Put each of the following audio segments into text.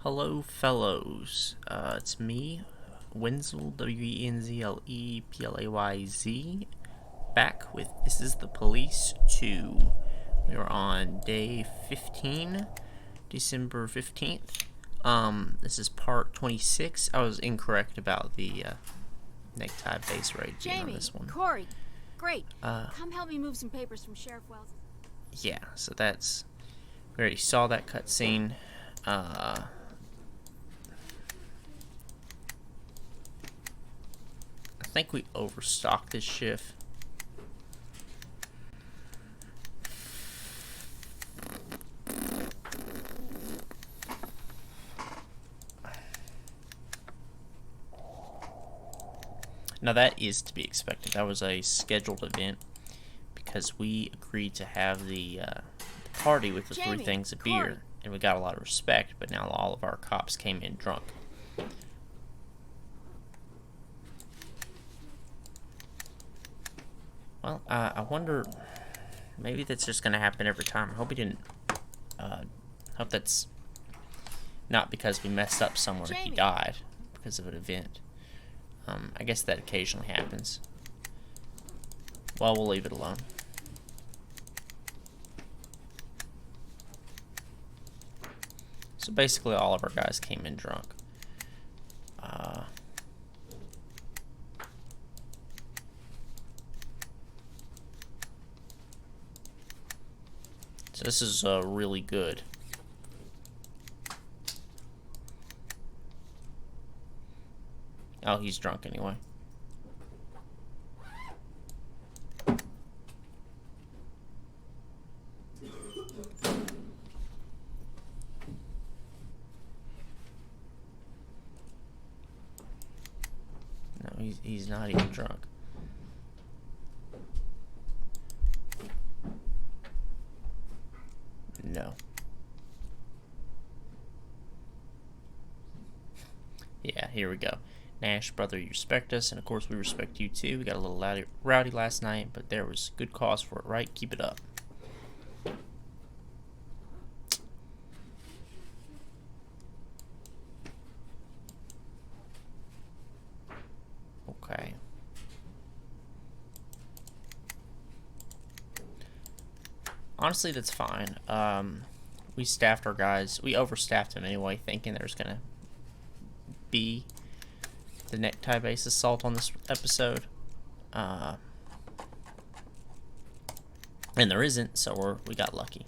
Hello, fellows. It's me, Wenzel, WenzlePlayz, back with This is the Police 2. We are on day 15, December 15th. This is part 26. I was incorrect about the necktie base rate being on this one. Corey, great. Come help me move some papers from Sheriff Wells. Yeah, so that's... We already saw that cutscene. I think we overstocked this shift. Now that is to be expected. That was a scheduled event because we agreed to have the party with the three things of beer, and we got a lot of respect, but now all of our cops came in drunk. Well, I wonder, maybe that's just going to happen every time. I hope he didn't, hope that's not because we messed up somewhere he died because of an event. I guess that occasionally happens. Well, we'll leave it alone. So basically all of our guys came in drunk. So this is really good. Oh, he's drunk anyway. No, he's not even drunk. No. Yeah, here we go. Nash, brother, you respect us, and of course we respect you too. We got a little rowdy last night, but there was good cause for it, right? Keep it up. Okay. Honestly, that's fine. We staffed our guys. We overstaffed them anyway, thinking there's gonna be the necktie base assault on this episode. And there isn't, so we got lucky.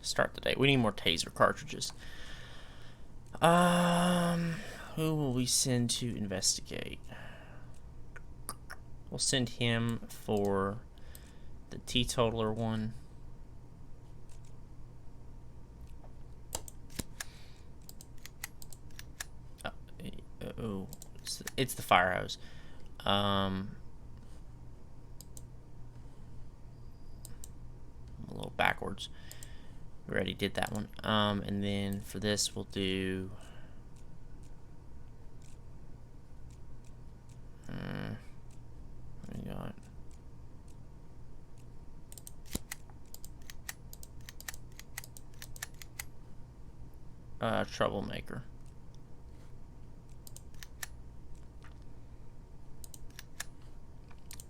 Start the day. We need more taser cartridges. Who will we send to investigate? We'll send him for the teetotaler one. Oh, it's the fire hose. A little backwards. We already did that one. And then for this, we'll do... what do we got? Troublemaker.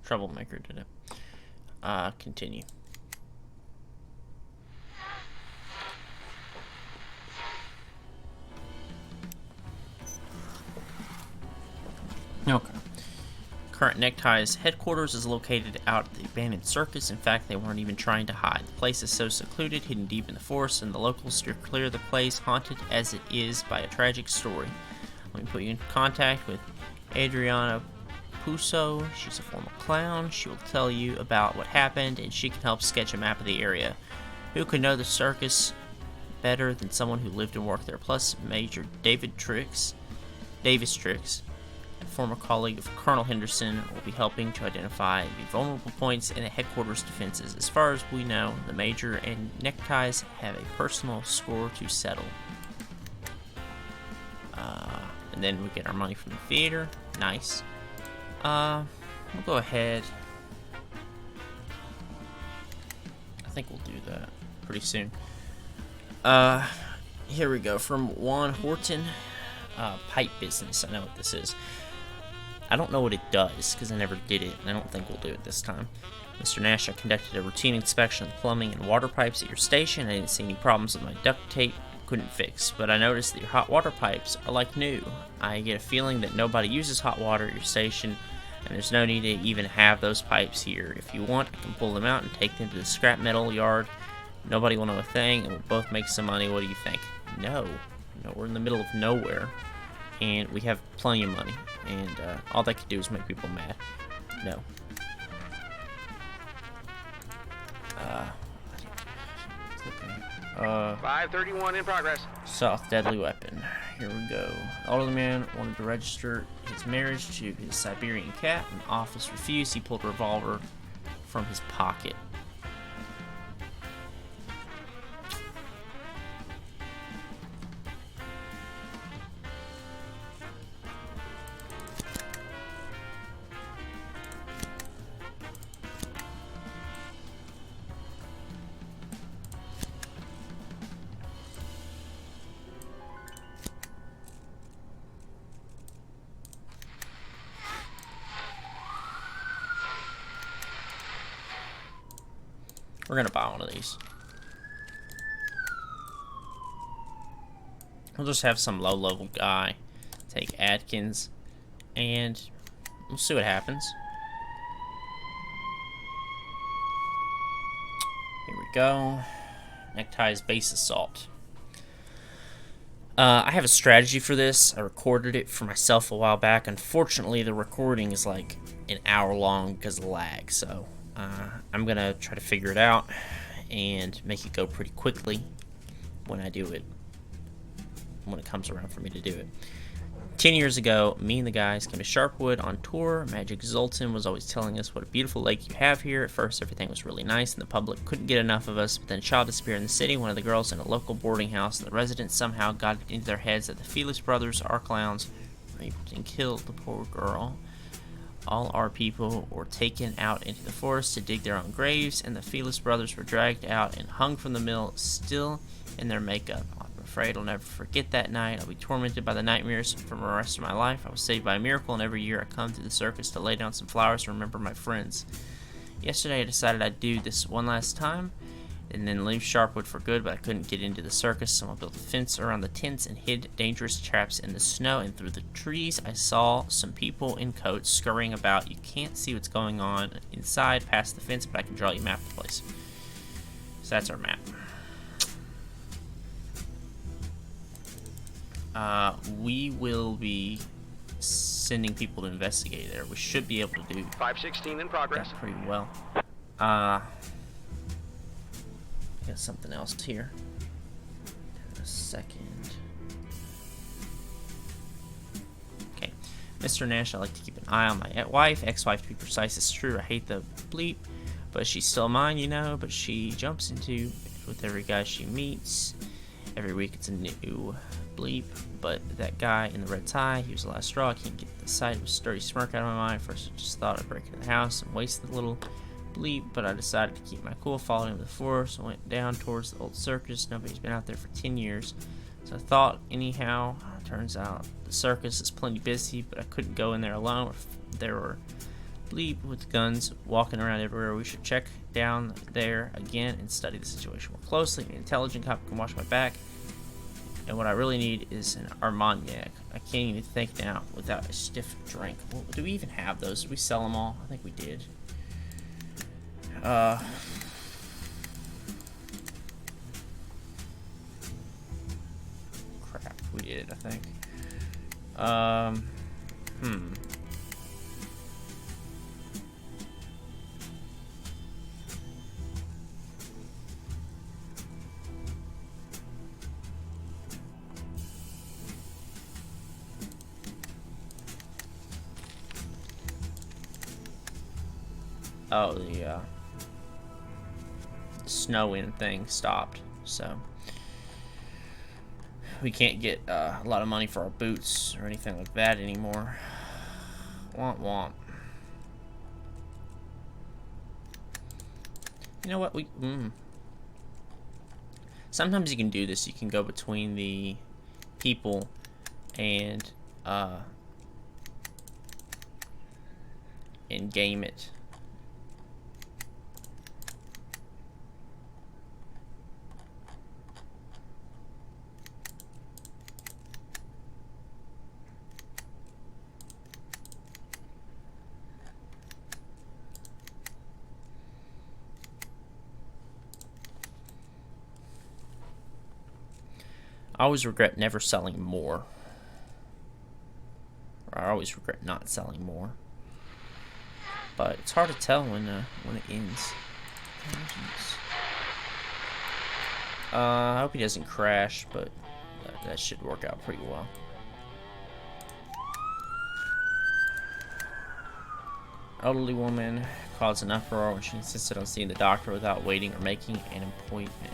Troublemaker did it. Continue. Okay. Current Neckties headquarters is located out at the abandoned circus. In fact, they weren't even trying to hide. The place is so secluded, hidden deep in the forest, and the locals steer clear of the place, haunted as it is by a tragic story. Let me put you in contact with Adriana Puso. She's a former clown. She will tell you about what happened, and she can help sketch a map of the area. Who could know the circus better than someone who lived and worked there? Plus, Major Davis Tricks, a former colleague of Colonel Henderson, will be helping to identify the vulnerable points in the headquarters defenses. As far as we know, the Major and Neckties have a personal score to settle. And then we get our money from the theater. Nice. We'll go ahead. I think we'll do that pretty soon. Here we go. From Juan Horton. Pipe business. I know what this is. I don't know what it does because I never did it, and I don't think we'll do it this time. Mr. Nash, I conducted a routine inspection of the plumbing and water pipes at your station. I didn't see any problems with my duct tape. Couldn't fix, but I noticed that your hot water pipes are like new. I get a feeling that nobody uses hot water at your station, and there's no need to even have those pipes here. If you want, I can pull them out and take them to the scrap metal yard. Nobody will know a thing, and we'll both make some money. What do you think? No, we're in the middle of nowhere, and we have plenty of money, and all that could do is make people mad. No. 531 in progress. Soft deadly weapon. Here we go. The elderly man wanted to register his marriage to his Siberian cat. When the office refused, he pulled a revolver from his pocket. We're gonna buy one of these. We'll just have some low-level guy take Atkins, and we'll see what happens. Here we go. Neckties base assault. I have a strategy for this. I recorded it for myself a while back. Unfortunately, the recording is like an hour long because of lag, so I'm gonna try to figure it out and make it go pretty quickly when I do it, when it comes around for me to do it. 10 years ago, me and the guys came to Sharpwood on tour. Magic Zoltan was always telling us what a beautiful lake you have here. At first, everything was really nice, and the public couldn't get enough of us, but then Shaw disappeared in the city. One of the girls in a local boarding house, and the residents somehow got it into their heads that the Felix brothers are clowns, raped and killed the poor girl. All our people were taken out into the forest to dig their own graves, and the Felix brothers were dragged out and hung from the mill, still in their makeup. I'm afraid I'll never forget that night. I'll be tormented by the nightmares for the rest of my life. I was saved by a miracle, and every year I come to the circus to lay down some flowers to remember my friends. Yesterday I decided I'd do this one last time, and then leave Sharpwood for good, but I couldn't get into the circus, so I built a fence around the tents and hid dangerous traps in the snow, and through the trees I saw some people in coats scurrying about. You can't see what's going on inside past the fence, but I can draw you a map of the place. So that's our map. We will be sending people to investigate there. We should be able to do 516 in progress. that pretty well. Got something else here. In a second. Okay. Mr. Nash, I like to keep an eye on my wife, ex-wife to be precise. It's true, I hate the bleep, but she's still mine, you know, but she jumps into with every guy she meets. Every week it's a new bleep, but that guy in the red tie, he was the last straw. I can't get the sight of a sturdy smirk out of my mind. First I just thought I'd break into the house and waste the little bleep, but I decided to keep my cool, followed him to the forest. I went down towards the old circus. Nobody's been out there for 10 years. So I thought, anyhow, turns out the circus is plenty busy, but I couldn't go in there alone. There were bleep with guns walking around everywhere. We should check down there again and study the situation more closely. An intelligent cop can watch my back. And what I really need is an Armagnac. I can't even think now without a stiff drink. Well, do we even have those? Did we sell them all? I think we did. Crap, we did, I think. Oh, the snowing thing stopped, so we can't get a lot of money for our boots or anything like that anymore. Womp womp. You know what? Sometimes you can do this. You can go between the people and game it. I always regret never selling more. Or I always regret not selling more. But it's hard to tell when it ends. I hope he doesn't crash, but that should work out pretty well. Elderly woman caused an uproar when she insisted on seeing the doctor without waiting or making an appointment.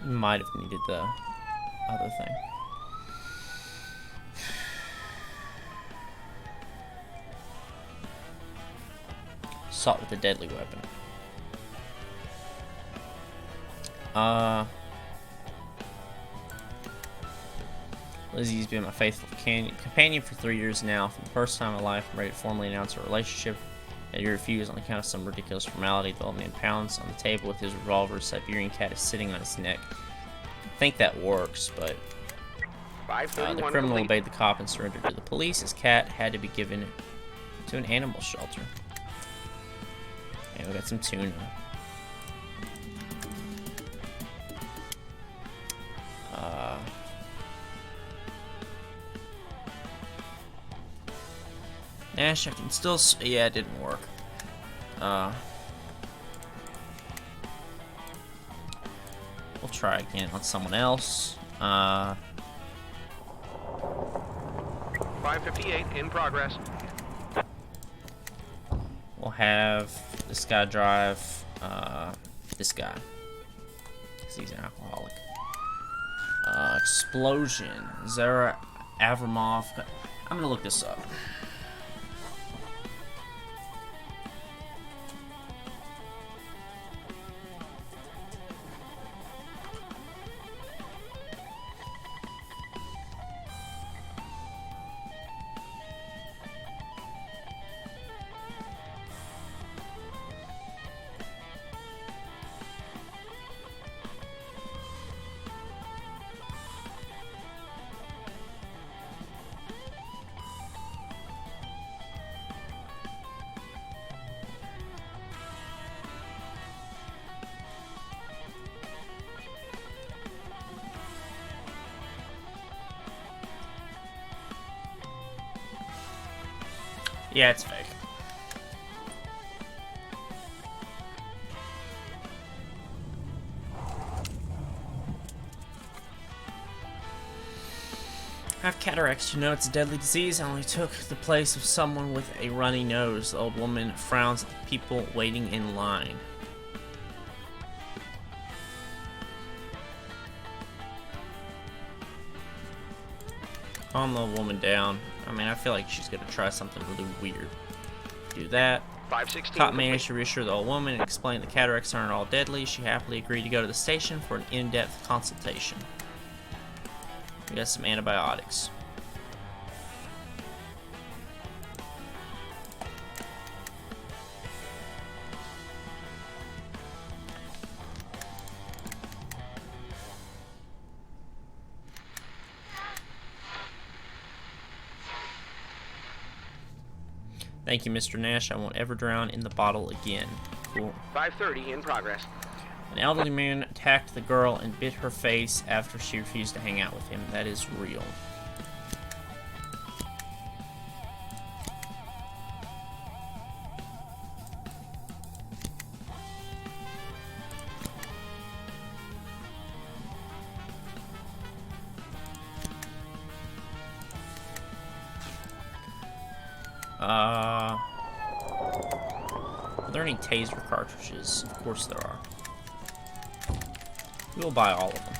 Might have needed the other thing. Assault with a deadly weapon. Lizzie's been my faithful companion for 3 years now. For the first time in my life, I'm ready to formally announce our relationship. And you refuse on account of some ridiculous formality. The old man pounds on the table with his revolver. Siberian cat is sitting on his neck. I think that works, but the criminal obeyed the cop and surrendered to the police. His cat had to be given to an animal shelter. And we got some tuna. Nash, I can still. Yeah, it didn't work. We'll try again on someone else. 558 in progress. We'll have this guy drive this guy, because he's an alcoholic. Explosion. Zara Avramov. I'm gonna look this up. Yeah, it's fake. I have cataracts. You know it's a deadly disease. I only took the place of someone with a runny nose. The old woman frowns at the people waiting in line. Calm the woman down. I mean, I feel like she's gonna try something really weird. Do that. 516. Cop managed to reassure the old woman and explain the cataracts aren't all deadly. She happily agreed to go to the station for an in-depth consultation. We got some antibiotics. Thank you, Mr. Nash. I won't ever drown in the bottle again. Cool. 530 in progress. An elderly man attacked the girl and bit her face after she refused to hang out with him. That is real. Are there any taser cartridges? Of course there are. We'll buy all of them.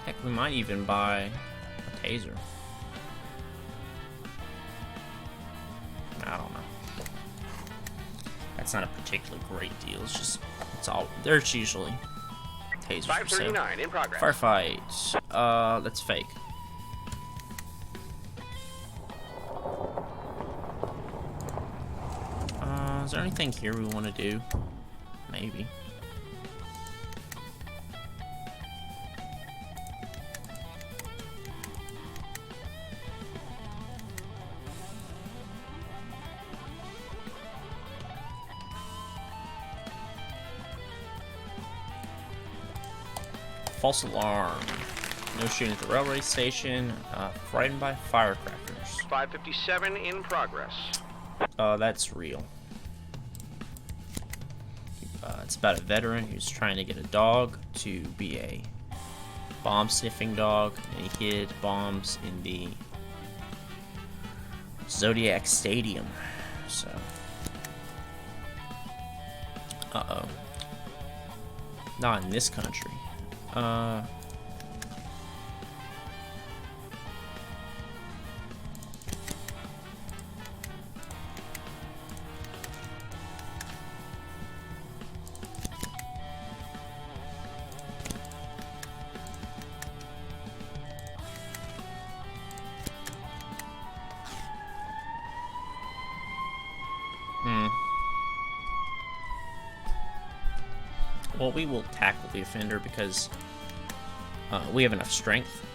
Heck, we might even buy a taser. I don't know. That's not a particularly great deal. It's just, it's all, there's usually tasers for sale. 539 in progress. Firefight. That's fake. Is there anything here we want to do? Maybe. False alarm. No shooting at the railway station. Frightened by firecrackers. 557 in progress. That's real. It's about a veteran who's trying to get a dog to be a bomb-sniffing dog, and he hid bombs in the Zodiac Stadium. So, uh-oh. Not in this country. Well, we will tackle the offender because we have enough strength.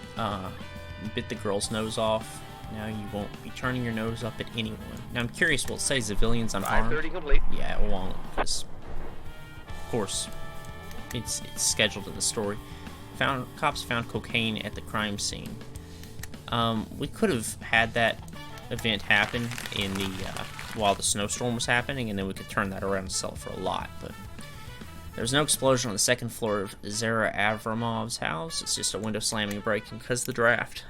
Bit the girl's nose off. Now you won't be turning your nose up at anyone. Now I'm curious, will it say civilians unharmed? 530 complete. Yeah, it won't, because of course it's scheduled in the story. Cops found cocaine at the crime scene. We could have had that event happen in the while the snowstorm was happening, and then we could turn that around and sell it for a lot, but there was no explosion on the second floor of Zara Avramov's house. It's just a window slamming and breaking because of the draft.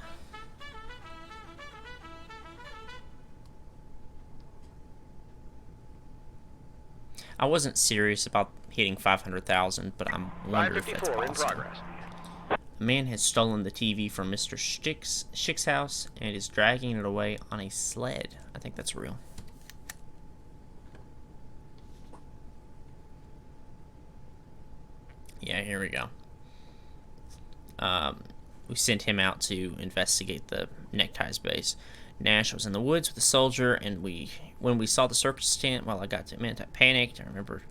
I wasn't serious about hitting 500,000, but I'm wondering if that's 554 in possible. progress. A man has stolen the TV from Mr. Schick's house and is dragging it away on a sled. I think that's real. Yeah, here we go. We sent him out to investigate the neckties base. Nash was in the woods with a soldier, and when we saw the circus tent, while I got to admit I panicked. I remember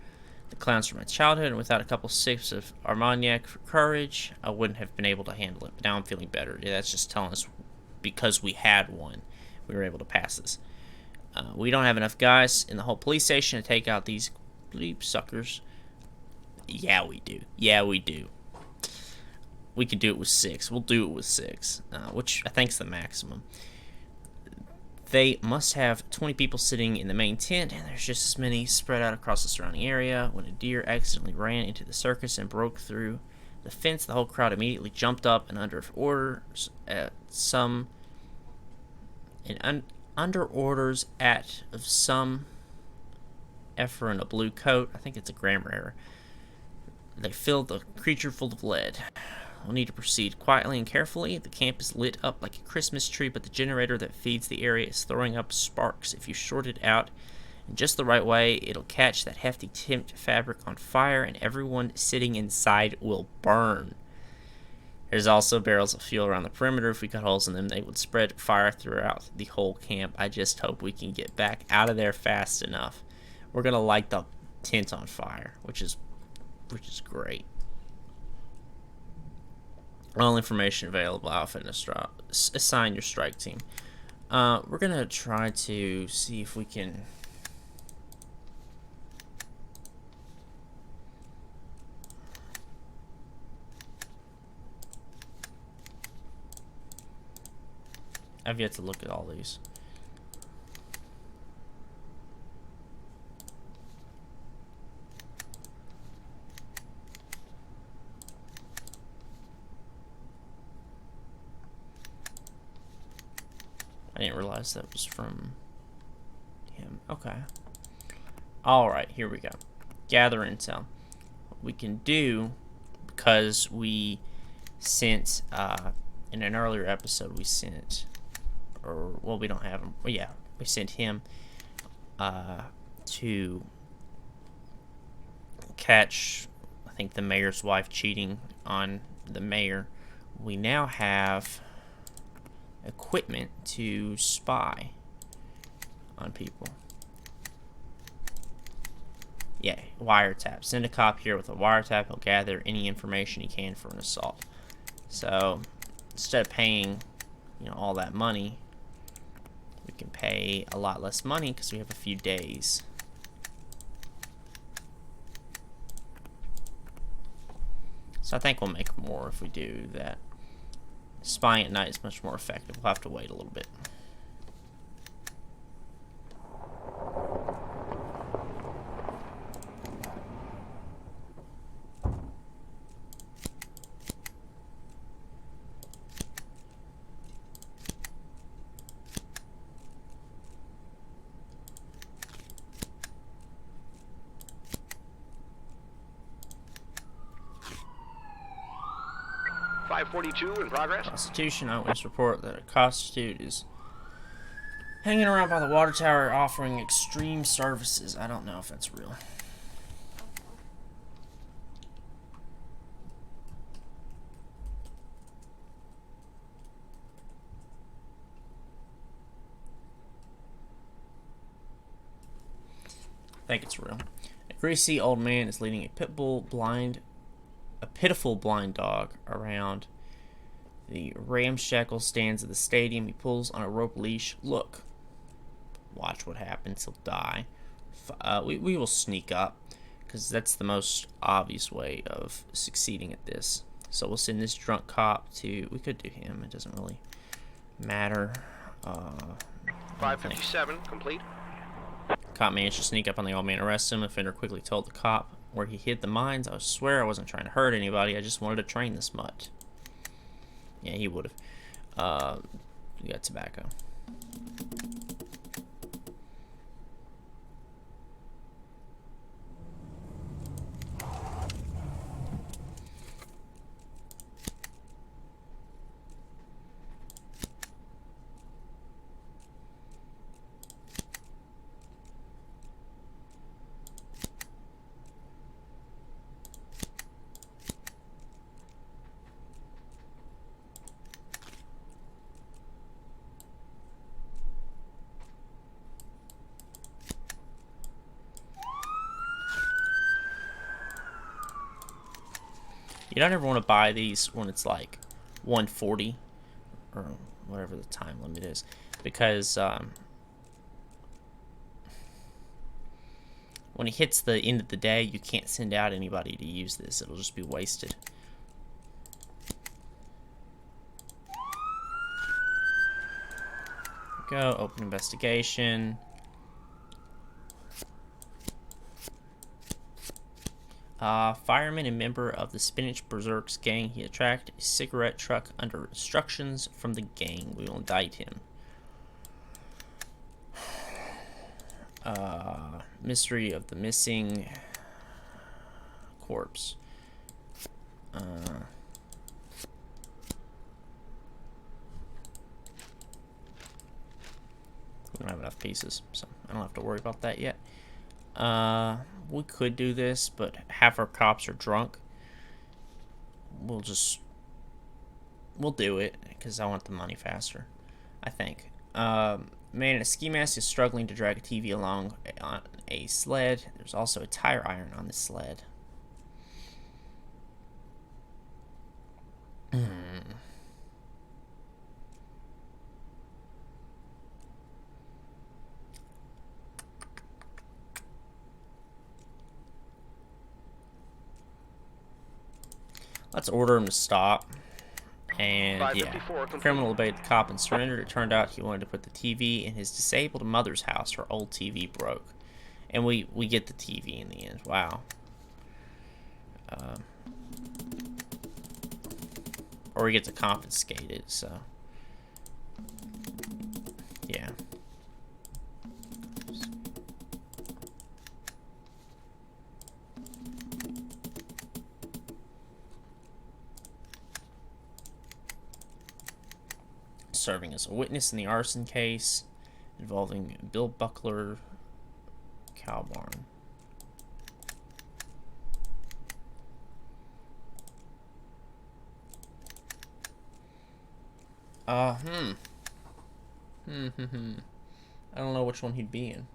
the clowns from my childhood, and without a couple sips of Armagnac for courage, I wouldn't have been able to handle it. But now I'm feeling better. Yeah, that's just telling us because we had one, we were able to pass this. We don't have enough guys in the whole police station to take out these bleep suckers. Yeah, we do. Yeah, we do. We could do it with 6. We'll do it with 6, which I think is the maximum. They must have 20 people sitting in the main tent, and there's just as many spread out across the surrounding area. When a deer accidentally ran into the circus and broke through the fence, the whole crowd immediately jumped up and under orders of some effer in a blue coat. I think it's a grammar error. They filled the creature full of lead. We'll need to proceed quietly and carefully. The camp is lit up like a Christmas tree, but the generator that feeds the area is throwing up sparks. If you short it out in just the right way, it'll catch that hefty tent fabric on fire, and everyone sitting inside will burn. There's also barrels of fuel around the perimeter. If we cut holes in them, they would spread fire throughout the whole camp. I just hope we can get back out of there fast enough. We're going to light the tent on fire, which is which is great. All information available. Outfit and assign your strike team. We're gonna try to see if we can. I've yet to look at all these. I didn't realize that was from him. Okay. Alright, here we go. Gather intel. What we can do, because we sent, in an earlier episode, we sent, or, well, we don't have him. Well, yeah, we sent him to catch, I think, the mayor's wife cheating on the mayor. We now have equipment to spy on people. Yeah, wiretap. Send a cop here with a wiretap. He'll gather any information he can for an assault. So instead of paying, all that money, we can pay a lot less money because we have a few days. So I think we'll make more if we do that. Spying at night is much more effective. We'll have to wait a little bit. .542 in progress. Constitution, eyewitness report that a prostitute is hanging around by the water tower offering extreme services. I don't know if that's real. I think it's real. A greasy old man is leading a pitiful blind dog around the ramshackle stands of the stadium. He pulls on a rope leash. Look. Watch what happens. He'll die. We will sneak up, because that's the most obvious way of succeeding at this. So we'll send this drunk cop to... We could do him. It doesn't really matter. 557 complete. Cop managed to sneak up on the old man, arrest him. Offender quickly told the cop where he hid the mines. I swear I wasn't trying to hurt anybody. I just wanted to train this mutt. Yeah, he would have. We got tobacco. You don't ever want to buy these when it's like 140 or whatever the time limit is, because when it hits the end of the day, you can't send out anybody to use this. It'll just be wasted. Go, open investigation. Fireman and member of the Spinach Berserks gang. He attacked a cigarette truck under instructions from the gang. We will indict him. Mystery of the missing corpse. We don't have enough pieces, so I don't have to worry about that yet. We could do this, but half our cops are drunk. We'll do it, because I want the money faster, I think. Man in a ski mask is struggling to drag a TV along on a sled. There's also a tire iron on the sled. Let's order him to stop. And yeah, 554 complete. criminal obeyed the cop and surrendered. It turned out he wanted to put the TV in his disabled mother's house. Her old TV broke. And we get the TV in the end. Wow. Or we get to confiscate it, so. Yeah. Serving as a witness in the arson case involving Bill Buckler cow barn. I don't know which one he'd be in.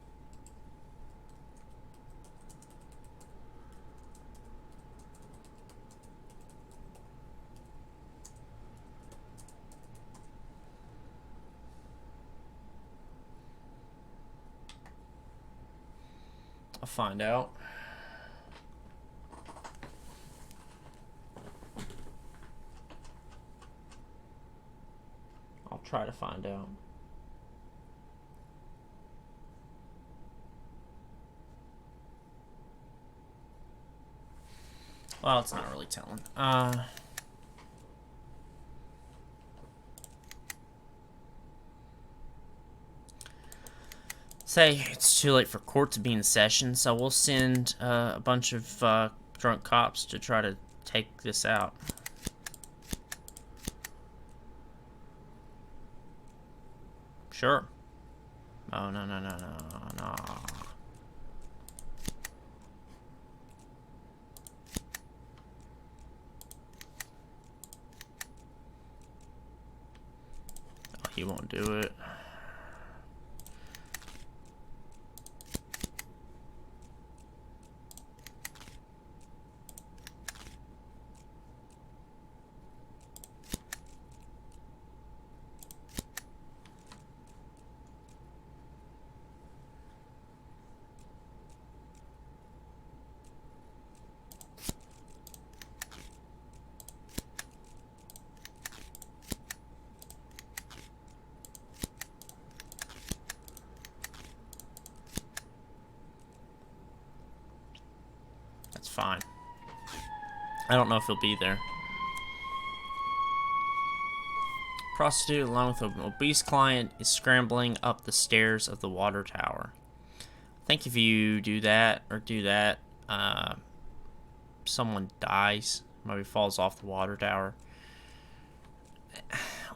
I'll find out. I'll try to find out. Well, it's not really telling. Say it's too late for court to be in session, so we'll send a bunch of drunk cops to try to take this out. Sure. Oh, no. Oh, he won't do it. That's fine. I don't know if he'll be there. Prostitute, along with an obese client, is scrambling up the stairs of the water tower. I think if you do that, someone dies, maybe falls off the water tower.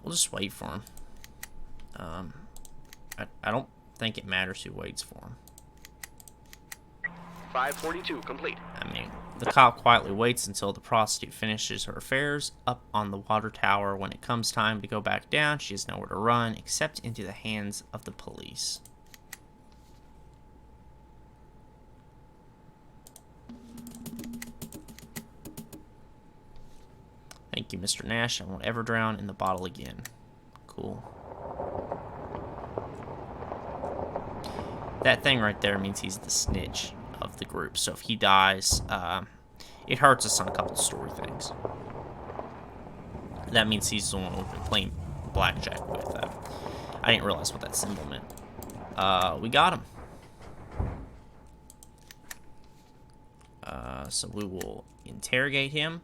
We'll just wait for him. I don't think it matters who waits for him. 542 complete. I mean, the cop quietly waits until the prostitute finishes her affairs up on the water tower. When it comes time to go back down, she has nowhere to run except into the hands of the police. Thank you, Mr. Nash. I won't ever drown in the bottle again. Cool. That thing right there means he's the snitch of the group. So if he dies, it hurts us on a couple story things. That means he's the one we've been playing blackjack with. I didn't realize what that symbol meant. We got him. So we will interrogate him.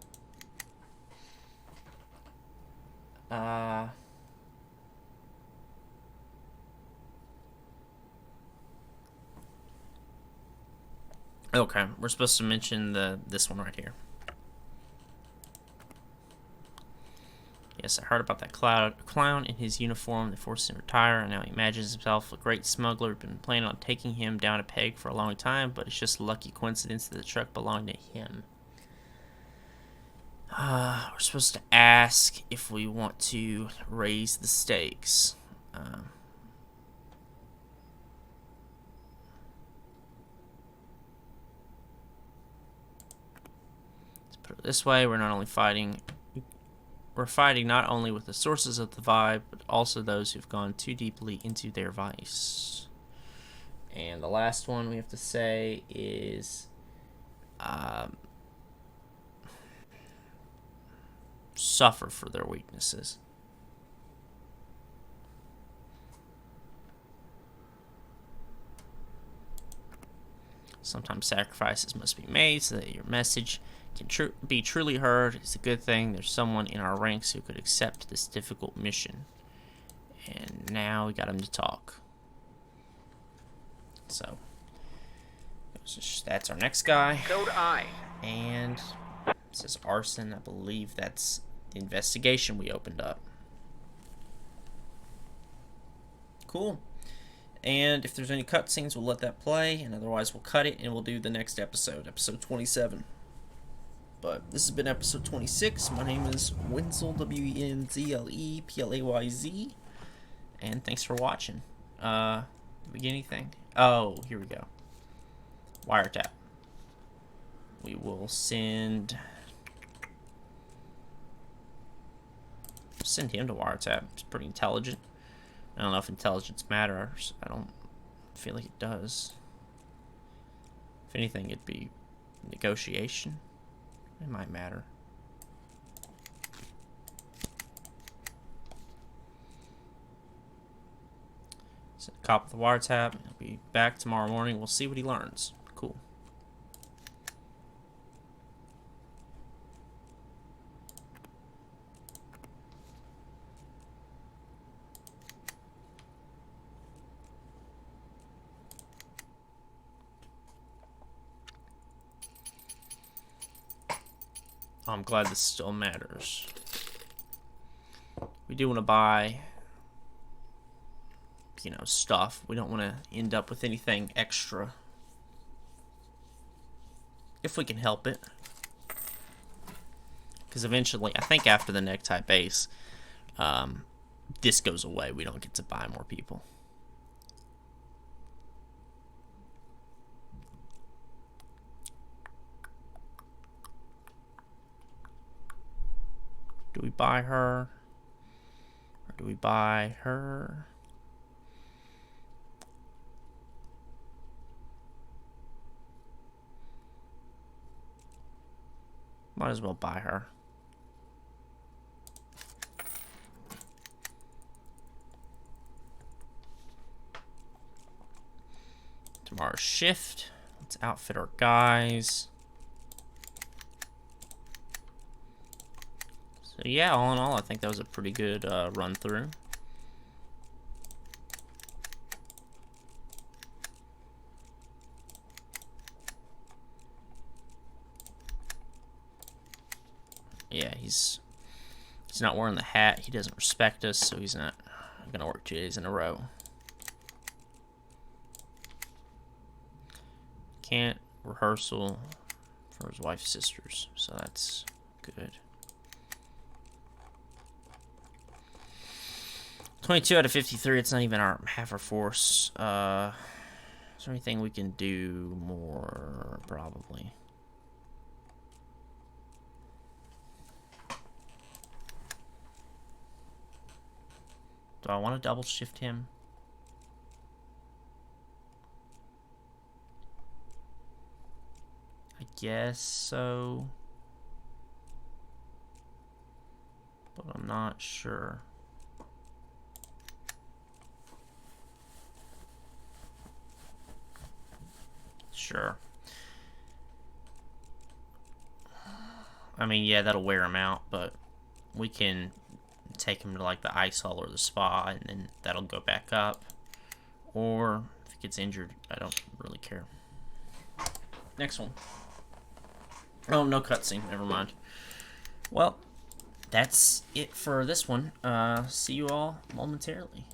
Okay, we're supposed to mention this one right here. Yes, I heard about that clown in his uniform that forced him to retire, and now he imagines himself a great smuggler. Been planning on taking him down a peg for a long time, but it's just a lucky coincidence that the truck belonged to him. We're supposed to ask if we want to raise the stakes. Let's put it this way: we're not only fighting we're fighting not only with the sources of the vibe, but also those who've gone too deeply into their vice. And the last one we have to say is suffer for their weaknesses. Sometimes sacrifices must be made so that your message can be truly heard. It's a good thing there's someone in our ranks who could accept this difficult mission. And now we got him to talk. So, that's our next guy. Code I. And it says arson. I believe that's the investigation we opened up. Cool. And if there's any cutscenes, we'll let that play, and otherwise we'll cut it and we'll do the next episode, episode 27. But this has been episode 26. My name is Wenzel, WenzlePlayz, and thanks for watching. Did we get anything? Oh, here we go. Wiretap. We will send him to wiretap. It's pretty intelligent. I don't know if intelligence matters. I don't feel like it does. If anything, it'd be negotiation. It might matter. So, cop of the wiretap. He'll be back tomorrow morning. We'll see what he learns. Cool. I'm glad this still matters. We do want to buy, you know, stuff. We don't want to end up with anything extra. If we can help it. Because eventually, I think after the necktie base, this goes away. We don't get to buy more people. Do we buy her? Or do we buy her? Might as well buy her. Tomorrow's shift. Let's outfit our guys. So yeah, all in all, I think that was a pretty good run through. Yeah, he's not wearing the hat. He doesn't respect us, so he's not gonna work 2 days in a row. Can't rehearsal for his wife's sisters, so that's good. 22 out of 53, it's not even half our force. Is there anything we can do more? Probably. Do I want to double shift him? I guess so. But I'm not sure. Sure. I mean, yeah, that'll wear him out, but we can take him to like the ice hall or the spa, and then that'll go back up. Or if he gets injured, I don't really care. Next one. Oh, no cutscene. Never mind. Well, that's it for this one. See you all momentarily.